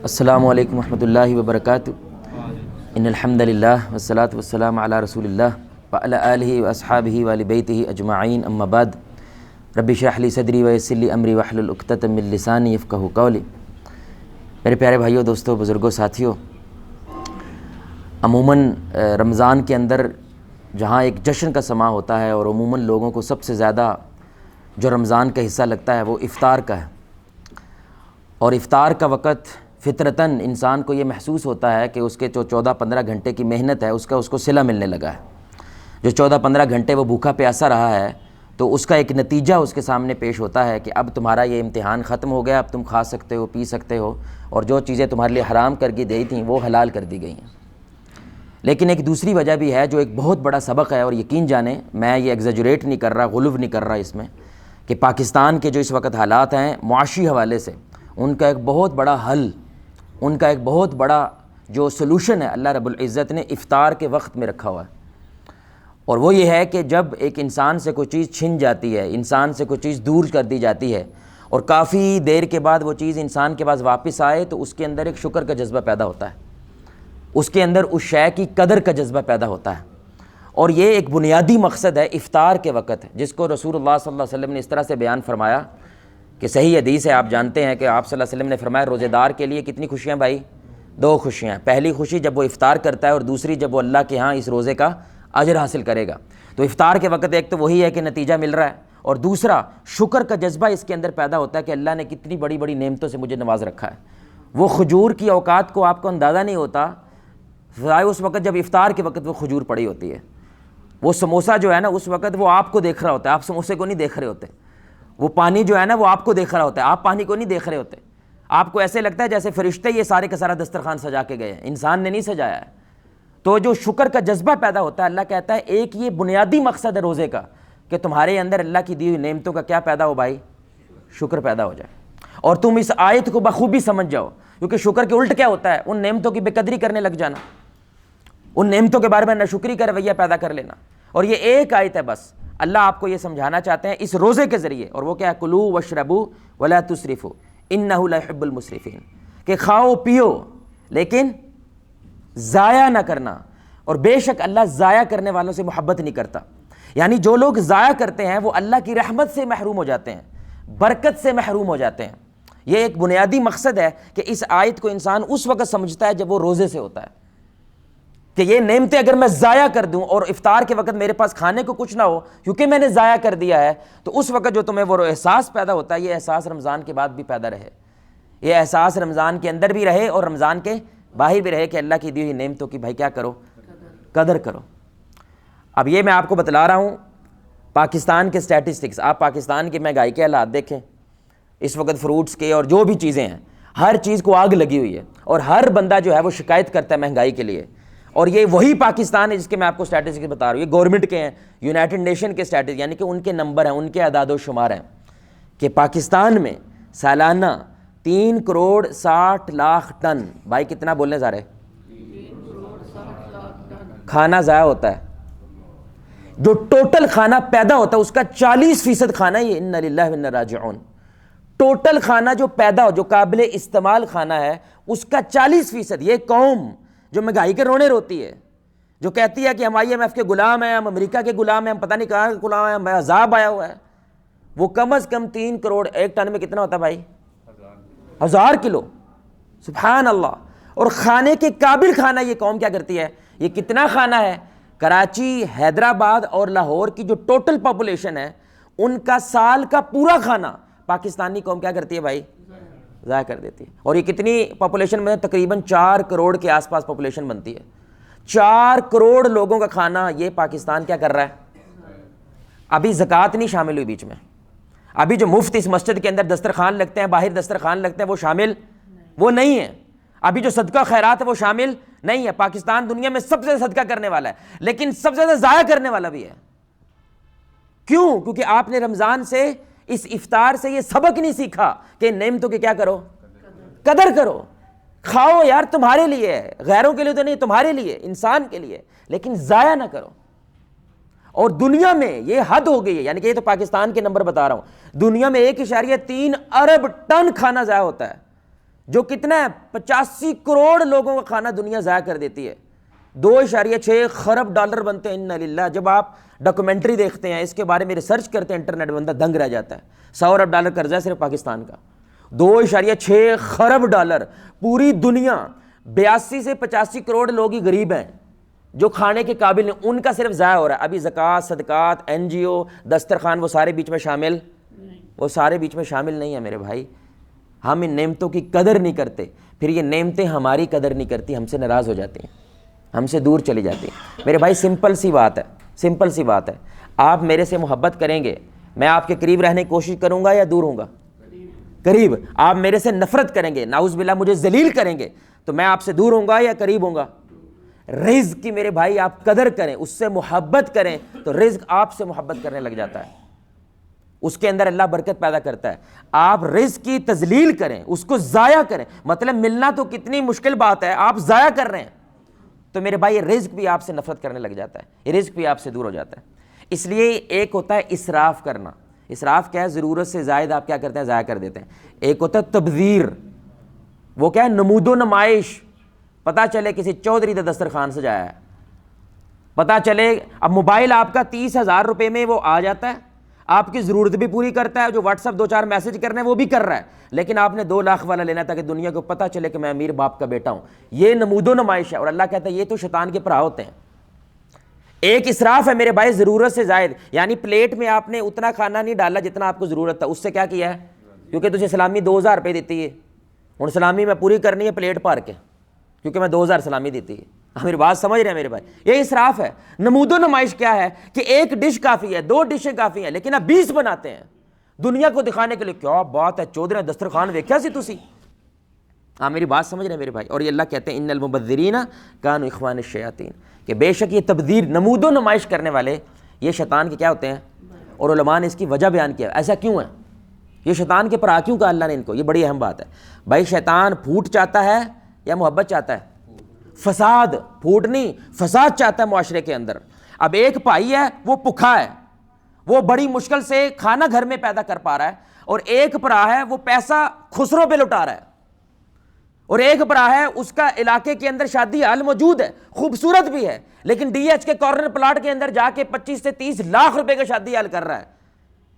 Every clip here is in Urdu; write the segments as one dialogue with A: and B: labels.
A: السلام علیکم ورحمۃ اللہ وبرکاتہ۔ ان الحمد للہ والصلاۃ والسلام علی رسول اللہ وعلی آلہ واصحابہ وآل بیتہ اجمعین، اما بعد۔ رب اشرح لی صدری ویسر لی امری واحلل عقدۃ من لسانی یفقہوا قولی۔ میرے پیارے بھائیوں، دوستوں، بزرگوں، ساتھیوں، عموماً رمضان کے اندر جہاں ایک جشن کا سماں ہوتا ہے اور عموماً لوگوں کو سب سے زیادہ جو رمضان کا حصہ لگتا ہے وہ افطار کا ہے، اور افطار کا وقت فطرتاً انسان کو یہ محسوس ہوتا ہے کہ اس کے جو 14-15 گھنٹے کی محنت ہے اس کو صلہ ملنے لگا ہے۔ جو 14-15 گھنٹے وہ بھوکا پیاسا رہا ہے تو اس کا ایک نتیجہ اس کے سامنے پیش ہوتا ہے کہ اب تمہارا یہ امتحان ختم ہو گیا، اب تم کھا سکتے ہو، پی سکتے ہو، اور جو چیزیں تمہارے لیے حرام کر کے دی تھیں وہ حلال کر دی گئی ہیں۔ لیکن ایک دوسری وجہ بھی ہے جو ایک بہت بڑا سبق ہے، اور یقین جانیں میں یہ ایگزیجریٹ نہیں کر رہا، غلو نہیں کر رہا اس میں، کہ پاکستان کے جو اس وقت حالات ہیں معاشی حوالے سے، ان کا ایک بہت بڑا حل، ان کا ایک بہت بڑا جو سلوشن ہے اللہ رب العزت نے افطار کے وقت میں رکھا ہوا ہے، اور وہ یہ ہے کہ جب ایک انسان سے کوئی چیز چھن جاتی ہے، انسان سے کوئی چیز دور کر دی جاتی ہے، اور کافی دیر کے بعد وہ چیز انسان کے پاس واپس آئے تو اس کے اندر ایک شکر کا جذبہ پیدا ہوتا ہے، اس کے اندر اس شے کی قدر کا جذبہ پیدا ہوتا ہے۔ اور یہ ایک بنیادی مقصد ہے افطار کے وقت، جس کو رسول اللہ صلی اللہ علیہ وسلم نے اس طرح سے بیان فرمایا کہ صحیح حدیث ہے، آپ جانتے ہیں کہ آپ صلی اللہ علیہ وسلم نے فرمایا روزے دار کے لیے کتنی خوشیاں بھائی؟ 2 خوشیاں۔ پہلی خوشی جب وہ افطار کرتا ہے، اور دوسری جب وہ اللہ کے ہاں اس روزے کا اجر حاصل کرے گا۔ تو افطار کے وقت ایک تو وہی ہے کہ نتیجہ مل رہا ہے، اور دوسرا شکر کا جذبہ اس کے اندر پیدا ہوتا ہے کہ اللہ نے کتنی بڑی بڑی نعمتوں سے مجھے نواز رکھا ہے۔ وہ کھجور کی اوقات کو آپ کو اندازہ نہیں ہوتا، سوائے اس وقت جب افطار کے وقت وہ کھجور پڑی ہوتی ہے۔ وہ سموسہ جو ہے نا اس وقت وہ آپ کو دیکھ رہا ہوتا ہے، آپ سموسے کو نہیں دیکھ رہے ہوتے۔ وہ پانی جو ہے نا وہ آپ کو دیکھ رہا ہوتا ہے، آپ پانی کو نہیں دیکھ رہے ہوتے۔ آپ کو ایسے لگتا ہے جیسے فرشتے یہ سارے کا سارا دسترخوان سجا کے گئے ہیں، انسان نے نہیں سجایا ہے۔ تو جو شکر کا جذبہ پیدا ہوتا ہے، اللہ کہتا ہے ایک یہ بنیادی مقصد ہے روزے کا کہ تمہارے اندر اللہ کی دی ہوئی نعمتوں کا کیا پیدا ہو بھائی؟ شکر پیدا ہو جائے، اور تم اس آیت کو بخوبی سمجھ جاؤ، کیونکہ شکر کے الٹ کیا ہوتا ہے؟ ان نعمتوں کی بے قدری کرنے لگ جانا، ان نعمتوں کے بارے میں ناشکری کا رویہ پیدا کر لینا۔ اور یہ ایک آیت ہے بس، اللہ آپ کو یہ سمجھانا چاہتے ہیں اس روزے کے ذریعے، اور وہ کیا ہے؟ کلوا واشربوا ولا تسرفوا انہ لا يحب المسرفین، کہ کھاؤ پیو لیکن ضائع نہ کرنا، اور بے شک اللہ ضائع کرنے والوں سے محبت نہیں کرتا۔ یعنی جو لوگ ضائع کرتے ہیں وہ اللہ کی رحمت سے محروم ہو جاتے ہیں، برکت سے محروم ہو جاتے ہیں۔ یہ ایک بنیادی مقصد ہے کہ اس آیت کو انسان اس وقت سمجھتا ہے جب وہ روزے سے ہوتا ہے، کہ یہ نعمتیں اگر میں ضائع کر دوں اور افطار کے وقت میرے پاس کھانے کو کچھ نہ ہو کیونکہ میں نے ضائع کر دیا ہے، تو اس وقت جو تمہیں وہ احساس پیدا ہوتا ہے، یہ احساس رمضان کے بعد بھی پیدا رہے، یہ احساس رمضان کے اندر بھی رہے اور رمضان کے باہر بھی رہے کہ اللہ کی دی ہوئی نعمتوں کی بھائی کیا کرو؟ قدر کرو۔ اب یہ میں آپ کو بتلا رہا ہوں پاکستان کے سٹیٹسٹکس، آپ پاکستان کی مہنگائی کے حالات دیکھیں اس وقت، فروٹس کے اور جو بھی چیزیں ہیں، ہر چیز کو آگ لگی ہوئی ہے، اور ہر بندہ جو ہے وہ شکایت کرتا ہے مہنگائی کے لیے۔ اور یہ وہی پاکستان ہے جس کے میں آپ کو سٹیٹسٹکس بتا رہا ہوں، یہ گورنمنٹ کے ہیں، یونائٹڈ نیشن کے سٹیٹس، یعنی کہ ان کے نمبر ہیں، ان کے اعداد و شمار ہیں، کہ پاکستان میں سالانہ 3.60 کروڑ ٹن، بھائی کتنا بولنے جا رہے؟ کھانا ضائع ہوتا ہے۔ جو ٹوٹل کھانا پیدا ہوتا ہے اس کا 40% کھانا ہی انا للہ و انا راجعون۔ ٹوٹل کھانا جو پیدا ہو، جو قابل استعمال کھانا ہے، اس کا 40%۔ یہ قوم جو مہنگائی کے رونے روتی ہے، جو کہتی ہے کہ ہم IMF کے غلام ہیں، ہم امریکہ کے غلام ہیں، ہم پتہ نہیں کہاں کے غلام ہیں، ہمیں عذاب آیا ہوا ہے، وہ کم از کم 3 کروڑ، ایک ٹن میں کتنا ہوتا ہے بھائی؟ 1000 کلو، سبحان اللہ۔ اور کھانے کے قابل کھانا یہ قوم کیا کرتی ہے؟ یہ کتنا کھانا ہے؟ کراچی، حیدرآباد اور لاہور کی جو ٹوٹل پاپولیشن ہے ان کا سال کا پورا کھانا پاکستانی قوم کیا کرتی ہے بھائی؟ ضائع کر دیتی ہے۔ اور یہ کتنی پاپولیشن میں؟ تقریباً 4 کروڑ کے آس پاس پاپولیشن بنتی ہے۔ 4 کروڑ لوگوں کا کھانا یہ پاکستان کیا کر رہا ہے؟ ابھی زکوٰۃ نہیں شامل ہوئی بیچ میں، ابھی جو مفت اس مسجد کے اندر دسترخوان لگتے ہیں، باہر دسترخوان لگتے ہیں، وہ شامل وہ نہیں ہے۔ ابھی جو صدقہ خیرات ہے وہ شامل نہیں ہے۔ پاکستان دنیا میں سب سے صدقہ کرنے والا ہے، لیکن سب سے زیادہ ضائع کرنے والا بھی ہے۔ کیوں؟ کیونکہ آپ نے رمضان سے، اس افطار سے یہ سبق نہیں سیکھا کہ نعمتوں کی کیا کرو؟ قدر کرو۔ کھاؤ یار، تمہارے لیے ہے، غیروں کے لیے تو نہیں، تمہارے لیے، انسان کے لیے، لیکن ضائع نہ کرو۔ اور دنیا میں یہ حد ہو گئی ہے، یعنی کہ یہ تو پاکستان کے نمبر بتا رہا ہوں، دنیا میں 1.3 ارب ٹن کھانا ضائع ہوتا ہے، جو کتنا ہے 85 کروڑ لوگوں کا کھانا دنیا ضائع کر دیتی ہے. 2.6 خرب ڈالر بنتے ہیں. انا للہ. جب آپ ڈاکومنٹری دیکھتے ہیں، اس کے بارے میں ریسرچ کرتے ہیں انٹرنیٹ میں، بندہ دنگ رہ جاتا ہے. 100 ارب ڈالر قرضہ ہے صرف پاکستان کا. 2.6 خرب ڈالر. پوری دنیا 82 سے 85 کروڑ لوگ ہی غریب ہیں جو کھانے کے قابل ہیں، ان کا صرف ضائع ہو رہا ہے. ابھی زکوٰۃ، صدقات، NGO، دسترخوان، وہ سارے بیچ میں شامل نہیں ہیں میرے بھائی. ہم ان نعمتوں کی قدر نہیں کرتے، پھر یہ نعمتیں ہماری قدر نہیں کرتی، ہم سے ناراض ہو جاتی ہیں، ہم سے دور چلی جاتی ہیں. میرے بھائی سمپل سی بات ہے. آپ میرے سے محبت کریں گے، میں آپ کے قریب رہنے کی کوشش کروں گا یا دور ہوں گا؟ قریب. آپ میرے سے نفرت کریں گے، نعوذ باللہ مجھے ذلیل کریں گے، تو میں آپ سے دور ہوں گا یا قریب ہوں گا؟ رزق کی میرے بھائی آپ قدر کریں، اس سے محبت کریں تو رزق آپ سے محبت کرنے لگ جاتا ہے. اس کے اندر اللہ برکت پیدا کرتا ہے. آپ رزق کی تذلیل کریں، اس کو ضائع کریں، مطلب ملنا تو کتنی مشکل بات ہے، آپ ضائع کر رہے ہیں، تو میرے بھائی یہ رزق بھی آپ سے نفرت کرنے لگ جاتا ہے، یہ رزق بھی آپ سے دور ہو جاتا ہے. اس لیے ایک ہوتا ہے اسراف کرنا. اسراف کیا ہے؟ ضرورت سے زائد آپ کیا کرتے ہیں؟ ضائع کر دیتے ہیں. ایک ہوتا ہے تبذیر، وہ کیا ہے؟ نمود و نمائش. پتہ چلے کسی چودھری کا دسترخوان سجایا ہے، پتہ چلے اب موبائل آپ کا 30,000 روپے میں وہ آ جاتا ہے، آپ کی ضرورت بھی پوری کرتا ہے، جو واٹس ایپ 2-4 میسج کرنے ہیں وہ بھی کر رہا ہے، لیکن آپ نے 2 لاکھ والا لینا تاکہ دنیا کو پتہ چلے کہ میں امیر باپ کا بیٹا ہوں. یہ نمود و نمائش ہے، اور اللہ کہتا ہے یہ تو شیطان کے پرا ہوتے ہیں. ایک اسراف ہے میرے بھائی ضرورت سے زائد، یعنی پلیٹ میں آپ نے اتنا کھانا نہیں ڈالا جتنا آپ کو ضرورت تھا، اس سے کیا کیا ہے؟ کیونکہ تجھے سلامی 2,000 روپے دیتی ہے، ہوں سلامی میں پوری کرنی ہے پلیٹ بھر کے، کیونکہ میں 2,000 سلامی دیتی ہے. میری بات سمجھ رہے ہیں میرے بھائی؟ یہ اسراف ہے. نمود و نمائش کیا ہے کہ ایک ڈش کافی ہے، 2 ڈشیں کافی ہیں، لیکن اب 20 بناتے ہیں دنیا کو دکھانے کے لیے. کیا بات ہے، چودھری دسترخوان ویکھیا سی تسی؟ ہاں میری بات سمجھ رہے ہیں میرے بھائی؟ اور یہ اللہ کہتے ہیں ان المبذرین کانوا اخوان الشیاطین، کہ بے شک یہ تبذیر، نمود و نمائش کرنے والے یہ شیطان کے کیا ہوتے ہیں. اور علماء نے اس کی وجہ بیان کیا، ایسا کیوں ہے، یہ شیطان کے پرا کیوں کہا اللہ نے ان کو؟ یہ بڑی اہم بات ہے بھائی. شیطان پھوٹ چاہتا ہے یا محبت چاہتا ہے؟ فساد. پھوٹ نہیں، فساد چاہتا ہے معاشرے کے اندر. اب ایک بھائی ہے وہ بھوکا ہے، وہ بڑی مشکل سے کھانا گھر میں پیدا کر پا رہا ہے، اور ایک بھرا ہے وہ پیسہ خسروں پہ لٹا رہا ہے، اور ایک بھرا ہے اس کا علاقے کے اندر شادی حال موجود ہے، خوبصورت بھی ہے، لیکن DH کے کارنر پلاٹ کے اندر جا کے 25 سے 30 لاکھ روپے کا شادی حال کر رہا ہے.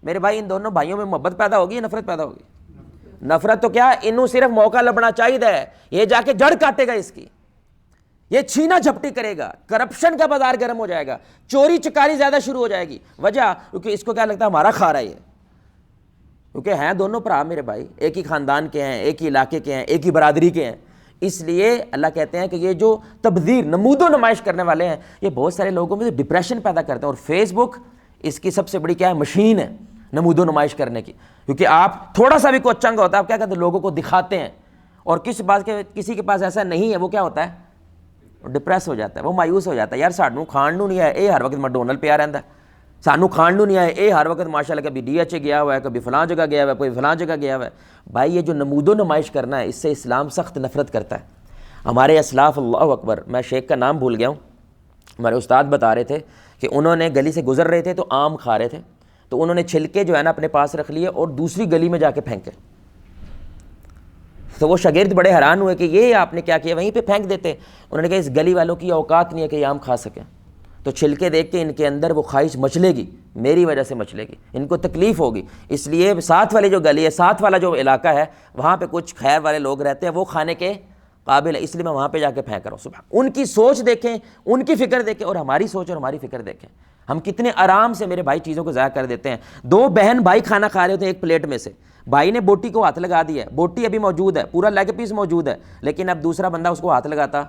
A: میرے بھائی ان دونوں بھائیوں میں محبت پیدا ہوگی یا نفرت پیدا ہوگی؟ نفرت. تو کیا انہوں صرف موقع لبنا چاہیے، یہ جا کے جڑ کاٹے گا اس کی، یہ چھینا جھپٹی کرے گا، کرپشن کا بازار گرم ہو جائے گا، چوری چکاری زیادہ شروع ہو جائے گی. وجہ کیونکہ اس کو کیا لگتا ہے ہمارا کھا رہا ہے یہ، کیونکہ ہیں دونوں بھرا میرے بھائی، ایک ہی خاندان کے ہیں، ایک ہی علاقے کے ہیں، ایک ہی برادری کے ہیں. اس لیے اللہ کہتے ہیں کہ یہ جو تبذیر، نمود و نمائش کرنے والے ہیں، یہ بہت سارے لوگوں میں ڈپریشن پیدا کرتے ہیں. اور فیس بک اس کی سب سے بڑی کیا ہے؟ مشین ہے نمود و نمائش کرنے کی. کیونکہ آپ تھوڑا سا بھی کوئی چنگا ہوتا ہے آپ کیا کرتے ہیں؟ لوگوں کو دکھاتے ہیں، اور کسی کے پاس ایسا نہیں ہے وہ کیا ہوتا ہے؟ ڈپریس ہو جاتا ہے، وہ مایوس ہو جاتا ہے. یار سانوں کھان نوں نہیں آیا، یہ ہر وقت میکڈونلڈ پیا رہتا ہے. سانوں کھان نوں نہیں آیا، یہ ہر وقت ماشاءاللہ کبھی DH گیا ہوا ہے، کبھی فلاں جگہ گیا ہوا ہے، کوئی فلاں جگہ گیا ہوا ہے. بھائی یہ جو نمود و نمائش کرنا ہے، اس سے اسلام سخت نفرت کرتا ہے. ہمارے اسلاف، اللہ اکبر، میں شیخ کا نام بھول گیا ہوں، ہمارے استاد بتا رہے تھے کہ انہوں نے گلی سے گزر رہے تھے تو آم کھا رہے تھے، تو انہوں نے چھلکے جو ہے نا اپنے پاس رکھ لیے اور دوسری گلی میں جا کے پھینکے. تو وہ شاگرد بڑے حیران ہوئے کہ یہ آپ نے کیا کیا، وہیں پہ پھینک دیتے. انہوں نے کہا اس گلی والوں کی اوقات نہیں ہے کہ یہ آم کھا سکیں. تو چھلکے دیکھ کے ان کے اندر وہ خواہش مچلے گی، میری وجہ سے مچلے گی، ان کو تکلیف ہوگی، اس لیے ساتھ والی جو گلی ہے، ساتھ والا جو علاقہ ہے، وہاں پہ کچھ خیر والے لوگ رہتے ہیں، وہ کھانے کے قابل ہے، اس لیے میں وہاں پہ جا کے پھینک رہا ہوں. سبحان، ان کی سوچ دیکھیں، ان کی فکر دیکھیں، اور ہماری سوچ اور ہماری فکر دیکھیں. ہم کتنے آرام سے میرے بھائی چیزوں کو ضائع کر دیتے ہیں. 2 بہن بھائی کھانا کھا رہے ہوتے ہیں ایک پلیٹ میں سے، بھائی نے بوٹی کو ہاتھ لگا دیا ہے، بوٹی ابھی موجود ہے، پورا لیگ پیس موجود ہے، لیکن اب دوسرا بندہ اس کو ہاتھ لگاتا،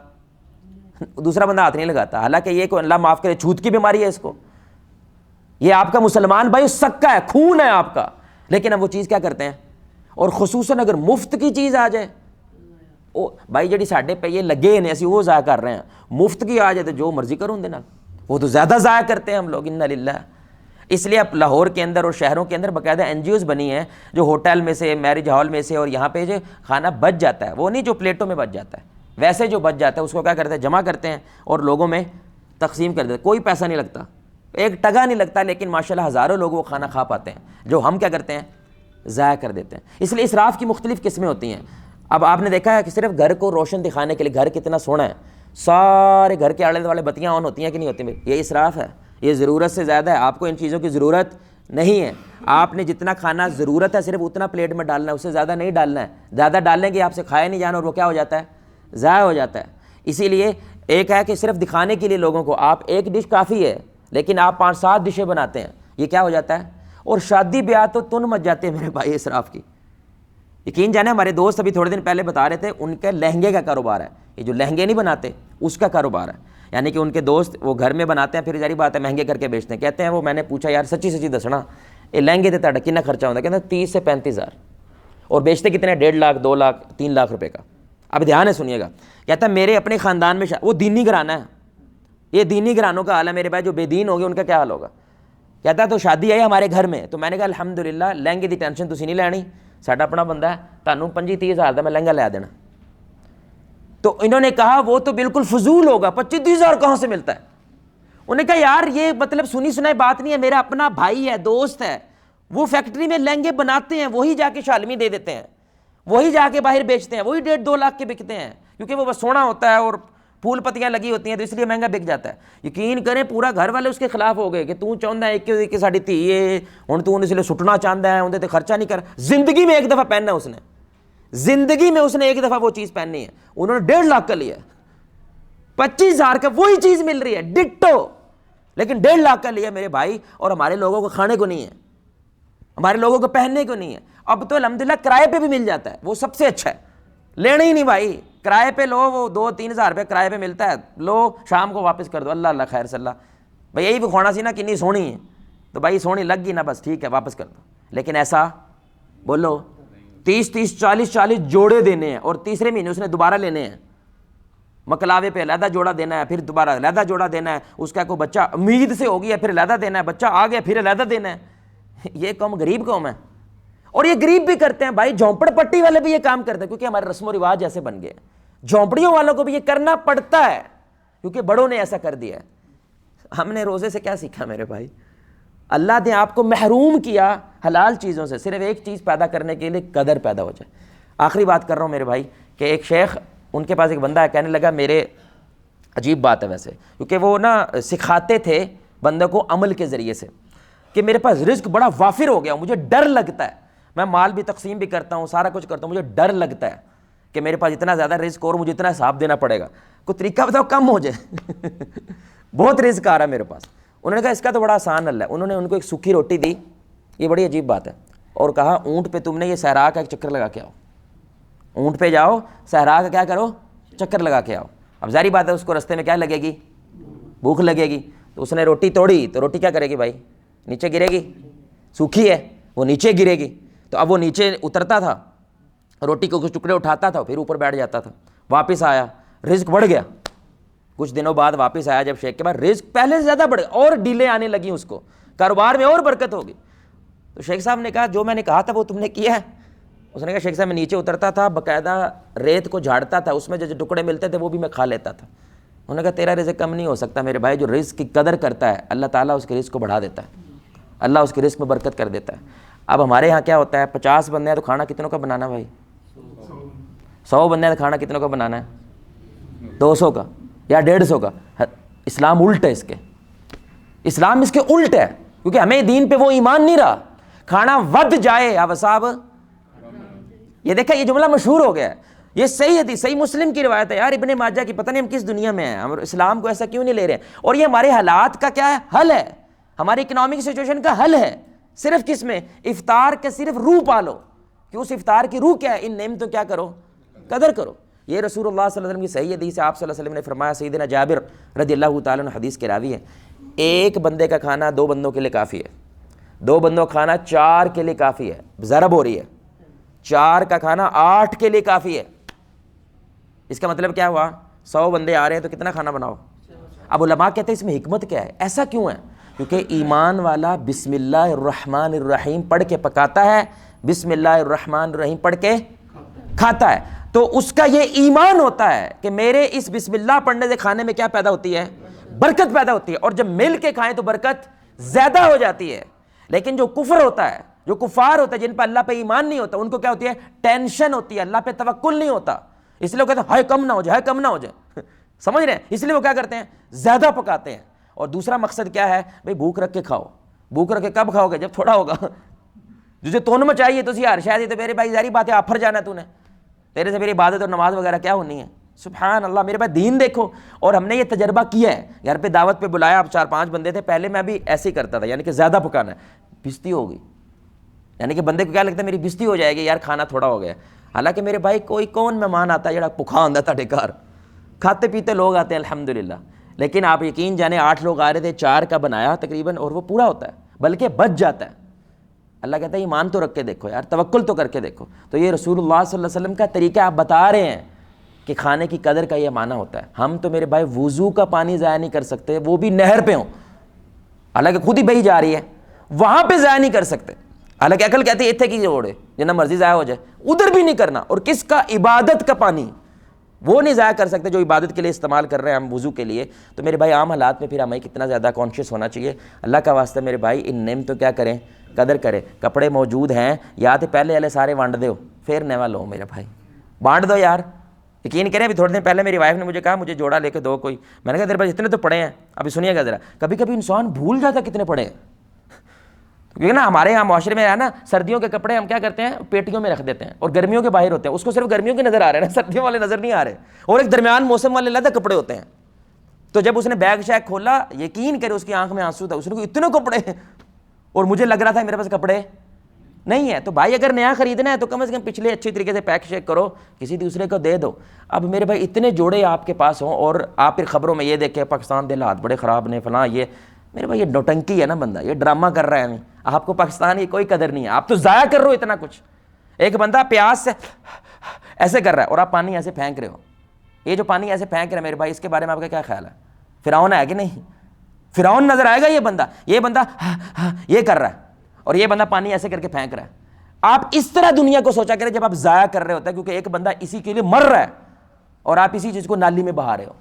A: دوسرا بندہ ہاتھ نہیں لگاتا. حالانکہ یہ کوئی اللہ معاف کرے چھوت کی بیماری ہے اس کو، یہ آپ کا مسلمان بھائی سکا ہے، خون ہے آپ کا، لیکن اب وہ چیز کیا کرتے ہیں. اور خصوصاً اگر مفت کی چیز آ جائے، او بھائی جڑی ساڈے پہ یہ لگے نے اسی وہ ضائع کر رہے ہیں، مفت کی آ جائے تو جو مرضی کرو ان دے نال، وہ تو زیادہ ضائع کرتے ہیں ہم لوگ. انا للہ. اس لیے اب لاہور کے اندر اور شہروں کے اندر باقاعدہ NGOs بنی ہیں جو ہوٹل میں سے، میرج ہال میں سے، اور یہاں پہ جو کھانا بچ جاتا ہے، وہ نہیں جو پلیٹوں میں بچ جاتا ہے، ویسے جو بچ جاتا ہے اس کو کیا کرتے ہیں؟ جمع کرتے ہیں اور لوگوں میں تقسیم کر دیتے ہیں. کوئی پیسہ نہیں لگتا، ایک ٹگا نہیں لگتا، لیکن ماشاءاللہ ہزاروں لوگ وہ کھانا کھا پاتے ہیں جو ہم کیا کرتے ہیں؟ ضائع کر دیتے ہیں. اس لیے اسراف کی مختلف قسمیں ہوتی ہیں. اب آپ نے دیکھا ہے کہ صرف گھر کو روشن دکھانے کے لیے گھر کتنا سونا ہے، سارے گھر کے آلے دوالے بتیاں آن ہوتی ہیں کہ نہیں ہوتی بھائی؟ یہ اسراف ہے، یہ ضرورت سے زیادہ ہے، آپ کو ان چیزوں کی ضرورت نہیں ہے. آپ نے جتنا کھانا ضرورت ہے صرف اتنا پلیٹ میں ڈالنا ہے، اس سے زیادہ نہیں ڈالنا ہے. زیادہ ڈالیں گے آپ سے کھایا نہیں جانا اور وہ کیا ہو جاتا ہے؟ ضائع ہو جاتا ہے. اسی لیے ایک ہے کہ صرف دکھانے کے لیے لوگوں کو آپ ایک ڈش کافی ہے، لیکن آپ 5-7 ڈشیں بناتے ہیں، یہ کیا ہو جاتا ہے؟ اور شادی بیاہ تو تن مچ جاتے ہیں میرے بھائی اسراف کی. یقین جانے ہمارے دوست ابھی تھوڑے دن پہلے بتا رہے تھے ان کے لہنگے کا کاروبار ہے، یہ جو لہنگے نہیں بناتے اس کا کاروبار ہے. یعنی کہ ان کے دوست وہ گھر میں بناتے ہیں، پھر ظاہر بات ہے مہنگے کر کے بیچتے ہیں. کہتے ہیں وہ، میں نے پوچھا یار سچی دسنا یہ لہنگے تے تاڑا کتنا خرچہ ہوتا ہے؟ کہتے ہیں 30 سے 35 ہزار. اور بیچتے کتنے؟ 1.5 لاکھ 2 لاکھ 3 لاکھ روپے کا. اب دھیان ہے سنیے گا. کہتا ہے میرے اپنے خاندان میں وہ دینی گھرانہ ہے، یہ دینی گھرانوں کا حال ہے میرے بھائی، جو بے دین ہو گئے ان کا کیا حال ہوگا. کہتا ہے تو شادی آئی ہمارے گھر میں، تو میں نے کہا الحمدللہ لہنگے دی ٹینشن تسی نہیں لینی، ساڈا اپنا بندہ ہے، تانوں 25-30 ہزار کا میں لہنگا لے دینا. تو انہوں نے کہا وہ تو بالکل فضول ہوگا، 25-30 ہزار کہاں سے ملتا ہے؟ انہوں نے کہا یار یہ مطلب سنی سنائی بات نہیں ہے، میرا اپنا بھائی ہے، دوست ہے، وہ فیکٹری میں لہنگے بناتے ہیں، وہی جا کے شالمی دے دیتے ہیں، وہی جا کے باہر بیچتے ہیں، وہی 1.5-2 لاکھ کے بکتے ہیں، کیونکہ وہ بس سونا ہوتا ہے اور پھول پتیاں لگی ہوتی ہیں تو اس لیے مہنگا بک جاتا ہے. یقین کریں پورا گھر والے اس کے خلاف ہو گئے کہ تو چاہتا ہے کہ ساڈی دھی ہے ہن تو اس لیے سٹنا چاہتا ہے، اندر تے خرچہ نہیں کر. زندگی میں ایک دفعہ پہننا ہے اس نے، زندگی میں اس نے ایک دفعہ وہ چیز پہننی ہے. انہوں نے 1.5 لاکھ کا لیا، 25 ہزار کا وہی چیز مل رہی ہے ڈٹو، لیکن 1.5 لاکھ کا لیا میرے بھائی. اور ہمارے لوگوں کو کھانے کو نہیں ہے، ہمارے لوگوں کو پہننے کو نہیں ہے. اب تو الحمدللہ کرائے پہ بھی مل جاتا ہے، وہ سب سے اچھا ہے. لینا ہی نہیں بھائی، کرائے پہ لو، وہ 2-3 ہزار روپے کرائے پہ ملتا ہے، لو شام کو واپس کر دو. اللہ اللہ خیر صلی اللہ بھائی یہی بکھونا سی نا کنی سونی ہے، تو بھائی سونی لگ گئی نا بس ٹھیک ہے واپس کر دو. لیکن ایسا بولو 30 40 جوڑے دینے ہیں اور تیسرے مہینے اس نے دوبارہ لینے ہیں. مکلاوے پہ علیحدہ جوڑا دینا ہے، پھر دوبارہ علیحدہ جوڑا دینا ہے. اس کا کوئی بچہ امید سے ہو گیا پھر علیحدہ دینا ہے، بچہ آ گیا پھر علیحدہ دینا ہے. یہ قوم غریب قوم ہے، اور یہ غریب بھی کرتے ہیں بھائی. جھونپڑ پٹی والے بھی یہ کام کرتے ہیں کیونکہ ہمارے رسم و رواج ایسے بن گئے. جھونپڑیوں والوں کو بھی یہ کرنا پڑتا ہے کیونکہ بڑوں نے ایسا کر دیا ہے. ہم نے روزے سے کیا سیکھا میرے بھائی؟ اللہ نے آپ کو محروم کیا حلال چیزوں سے صرف ایک چیز پیدا کرنے کے لیے، قدر پیدا ہو جائے. آخری بات کر رہا ہوں میرے بھائی کہ ایک شیخ، ان کے پاس ایک بندہ ہے، کہنے لگا میرے، عجیب بات ہے ویسے، کیونکہ وہ نا سکھاتے تھے بندے کو عمل کے ذریعے سے کہ میرے پاس رزق بڑا وافر ہو گیا، مجھے ڈر لگتا ہے، میں مال بھی تقسیم بھی کرتا ہوں، سارا کچھ کرتا ہوں، مجھے ڈر لگتا ہے کہ میرے پاس اتنا زیادہ رزق اور مجھے اتنا حساب دینا پڑے گا، کوئی طریقہ بتاؤ کم ہو جائے. بہت رزق آ رہا ہے میرے پاس. انہوں نے کہا اس کا تو بڑا آسان حل ہے. انہوں نے ان کو ایک سوکھی روٹی دی، یہ بڑی عجیب بات ہے، اور کہا اونٹ پہ تم نے یہ صحرا کا ایک چکر لگا کے آؤ، اونٹ پہ جاؤ صحرا کا کیا کرو، چکر لگا کے آؤ. اب ظاہری بات ہے اس کو رستے میں کیا لگے گی؟ بھوک لگے گی. تو اس نے روٹی توڑی تو روٹی کیا کرے گی بھائی؟ نیچے گرے گی، سوکھی ہے وہ نیچے گرے گی. تو اب وہ نیچے اترتا تھا، روٹی کو کچھ ٹکڑے اٹھاتا تھا، پھر اوپر بیٹھ جاتا تھا. واپس آیا، رزق بڑھ گیا. کچھ دنوں بعد واپس آیا جب شیخ کے بعد، رزق پہلے سے زیادہ بڑھ گیا اور ڈیلیں آنے لگیں، اس کو کاروبار میں اور برکت ہوگی. تو شیخ صاحب نے کہا جو میں نے کہا تھا وہ تم نے کیا ہے؟ اس نے کہا شیخ صاحب میں نیچے اترتا تھا، باقاعدہ ریت کو جھاڑتا تھا، اس میں جو ٹکڑے ملتے تھے وہ بھی میں کھا لیتا تھا. انہوں نے کہا تیرا رزق کم نہیں ہو سکتا میرے بھائی. جو رزق کی قدر کرتا ہے اللہ تعالیٰ اس کے رزق کو بڑھا دیتا ہے، اللہ اس کے رزق میں برکت کر دیتا ہے. اب ہمارے یہاں کیا ہوتا ہے، 50 بندے ہیں تو کھانا کتنوں کا بنانا بھائی؟ 100 بندے ہیں تو کھانا کتنوں کا بنانا ہے؟ 200 کا یا 150 کا. اسلام الٹ ہے اس کے، اسلام اس کے الٹ ہے، کیونکہ ہمیں دین پہ وہ ایمان نہیں رہا. کھانا ود جائے اب صاحب، یہ دیکھا یہ جملہ مشہور ہو گیا ہے، یہ صحیح حدیث، صحیح مسلم کی روایت ہے. یار ابن ماجہ کی، پتہ نہیں ہم کس دنیا میں ہیں، ہم اسلام کو ایسا کیوں نہیں لے رہے ہیں. اور یہ ہمارے حالات کا کیا ہے؟ حل ہے، ہماری اکنامک سچویشن کا حل ہے. صرف کس میں؟ افطار کے صرف روح پالو، کہ اس افطار کی روح کیا ہے؟ ان نعمتوں کیا کرو؟ قدر کرو. یہ رسول اللہ صلی اللہ علیہ وسلم کی صحیح حدیث ہے. آپ صلی اللہ علیہ وسلم نے فرمایا، سیدنا جابر رضی اللہ تعالیٰ عنہ حدیث کے راوی ہیں، ایک بندے کا کھانا 2 بندوں کے لیے کافی ہے، 2 بندوں کا کھانا 4 کے لیے کافی ہے. ضرب ہو رہی ہے، 4 کا کھانا 8 کے لیے کافی ہے. اس کا مطلب کیا ہوا؟ 100 بندے آ رہے ہیں تو کتنا کھانا بناؤ. اب علماء کہتے ہیں اس میں حکمت کیا ہے، ایسا کیوں ہے؟ کیونکہ ایمان والا بسم اللہ الرحمن الرحیم پڑھ کے پکاتا ہے، بسم اللہ الرحمن الرحیم پڑھ کے کھاتا ہے. تو اس کا یہ ایمان ہوتا ہے کہ میرے اس بسم اللہ پڑھنے سے کھانے میں کیا پیدا ہوتی ہے؟ برکت پیدا ہوتی ہے. اور جب مل کے کھائیں تو برکت زیادہ ہو جاتی ہے. لیکن جو کفر ہوتا ہے جو کفار ہوتے ہیں جن پہ اللہ پہ ایمان نہیں ہوتا ان کو کیا ہوتی ہے؟ ٹینشن ہوتی ہے، اللہ پہ توکل نہیں ہوتا، اس لیے وہ کہتے ہیں ہائے کم نہ ہو جائے، ہائے کم نہ ہو جائے سمجھ رہے ہیں؟ اس لیے وہ کیا کرتے ہیں؟ زیادہ پکاتے ہیں۔ اور دوسرا مقصد کیا ہے؟ بھئی بھوک رکھ کے کھاؤ۔ بھوک رکھ کے کب کھاؤ گے؟ جب تھوڑا ہوگا جسے تون مچائی ہے تو یار شاید یہ تو میرے بھائی ظاہری بات ہے آفر جانا ہے، تو نے تیرے سے میری عبادت اور نماز وغیرہ کیا ہونی ہے؟ سبحان اللہ میرے بھائی دین دیکھو۔ اور ہم نے یہ تجربہ کیا ہے، گھر پہ دعوت پہ بلایا، اب 4-5 بندے تھے، پہلے میں بھی ایسے ہی کرتا تھا، یعنی کہ زیادہ پکانا ہے، بستی ہو گئی، یعنی کہ بندے کو کیا لگتا ہے میری بستی ہو جائے گی یار کھانا تھوڑا ہو گیا۔ حالانکہ میرے بھائی کوئی کون مہمان آتا ہے جڑا بھوکا ہوندا تھے گھر، کھاتے پیتے لوگ آتے ہیں الحمدللہ، لیکن آپ یقین جانے 8 لوگ آ رہے تھے، 4 کا بنایا تقریباً، اور وہ پورا ہوتا ہے بلکہ بچ جاتا ہے۔ اللہ کہتا ہے ایمان تو رکھ کے دیکھو یار، توکل تو کر کے دیکھو۔ تو یہ رسول اللہ صلی اللہ علیہ وسلم کا طریقہ آپ بتا رہے ہیں کہ کھانے کی قدر کا یہ معنی ہوتا ہے۔ ہم تو میرے بھائی وضو کا پانی ضائع نہیں کر سکتے، وہ بھی نہر پہ ہوں، حالانکہ خود ہی بہی جا رہی ہے، وہاں پہ ضائع نہیں کر سکتے، حالانکہ عقل کہتی ہے اتنے کی جوڑے جتنا مرضی ضائع ہو جائے، ادھر بھی نہیں کرنا۔ اور کس کا؟ عبادت کا پانی، وہ نہیں ضائع کر سکتے جو عبادت کے لیے استعمال کر رہے ہیں ہم وضو کے لیے۔ تو میرے بھائی عام حالات میں پھر ہمیں کتنا زیادہ کانشیس ہونا چاہیے۔ اللہ کا واسطہ میرے بھائی ان نعمتوں کیا کریں؟ قدر کرے۔ کپڑے موجود ہیں یا تو پہلے والے سارے وانڈ دو، پھر نیا لو میرے بھائی، بانٹ دو یار۔ یقین کریں ابھی تھوڑے دن پہلے میری وائف نے مجھے کہا مجھے جوڑا لے کے دو کوئی، میں نے کہا تیرے پاس اتنے تو پڑے ہیں۔ ابھی سنیے گا ذرا، کبھی کبھی انسان بھول جاتا کتنے پڑے ہیں، کیونکہ نا ہمارے یہاں معاشرے میں ہے نا سردیوں کے کپڑے ہم کیا کرتے ہیں پیٹیوں میں رکھ دیتے ہیں، اور گرمیوں کے باہر ہوتے ہیں، اس کو صرف گرمیوں کے نظر آ رہے ہیں نا، سردیوں والے نظر نہیں آ رہے، اور ایک درمیان موسم والے علیحدہ کپڑے ہوتے ہیں۔ تو جب اس نے بیگ شیگ کھولا، یقین کرے اس کی آنکھ میں آنسو تھا، اس نے کہا اتنے کپڑے ہیں، اور مجھے لگ رہا تھا میرے پاس کپڑے نہیں ہے۔ تو بھائی اگر نیا خریدنا ہے تو کم از کم پچھلے اچھی طریقے سے پیک شیک کرو، کسی دوسرے کو دے دو۔ اب میرے بھائی اتنے جوڑے آپ کے پاس ہوں، اور آپ پھر خبروں میں یہ دیکھیں پاکستان کے حالات بڑے خراب نے فلاں، یہ میرے بھائی یہ نوٹنکی ہے نا بندہ، یہ ڈرامہ کر رہا ہے، آپ کو پاکستان کی کوئی قدر نہیں ہے، آپ تو ضائع کر رہے ہو اتنا کچھ۔ ایک بندہ پیاس سے ایسے کر رہا ہے اور آپ پانی ایسے پھینک رہے ہو، یہ جو پانی ایسے پھینک رہا ہے میرے بھائی اس کے بارے میں آپ کا کیا خیال ہے؟ فرعون ہے کہ نہیں؟ فرعون نظر آئے گا یہ بندہ یہ کر رہا ہے، اور یہ بندہ پانی ایسے کر کے پھینک رہا ہے۔ آپ اس طرح دنیا کو سوچا کریں جب آپ ضائع کر رہے ہوتے ہیں، کیونکہ ایک بندہ اسی کے لیے مر رہا ہے اور آپ اسی چیز کو نالی میں بہا رہے ہو،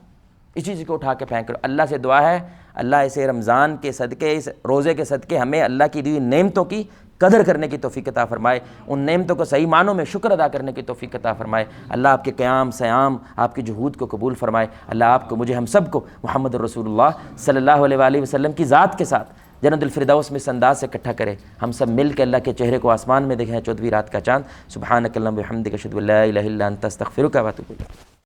A: اسی چیز کو اٹھا کے پھینک رہے ہو۔ اللہ سے دعا ہے اللہ اسے رمضان کے صدقے، اس روزے کے صدقے ہمیں اللہ کی دی نعمتوں کی قدر کرنے کی توفیق عطا فرمائے، ان نعمتوں کو صحیح معنوں میں شکر ادا کرنے کی توفیق عطا فرمائے۔ اللہ آپ کے قیام سیام، آپ کی جہود کو قبول فرمائے۔ اللہ آپ کو، مجھے، ہم سب کو محمد الرسول اللہ صلی اللہ علیہ وآلہ وسلم کی ذات کے ساتھ جنت الفردوس میں اس انداز سے اکٹھا کرے، ہم سب مل کے اللہ کے چہرے کو آسمان میں دیکھیں 14ویں رات کا چاند۔ سبحانک اللہم و بحمدک اشہد ان لا الہ الا انت استغفرک و اتوب الیک۔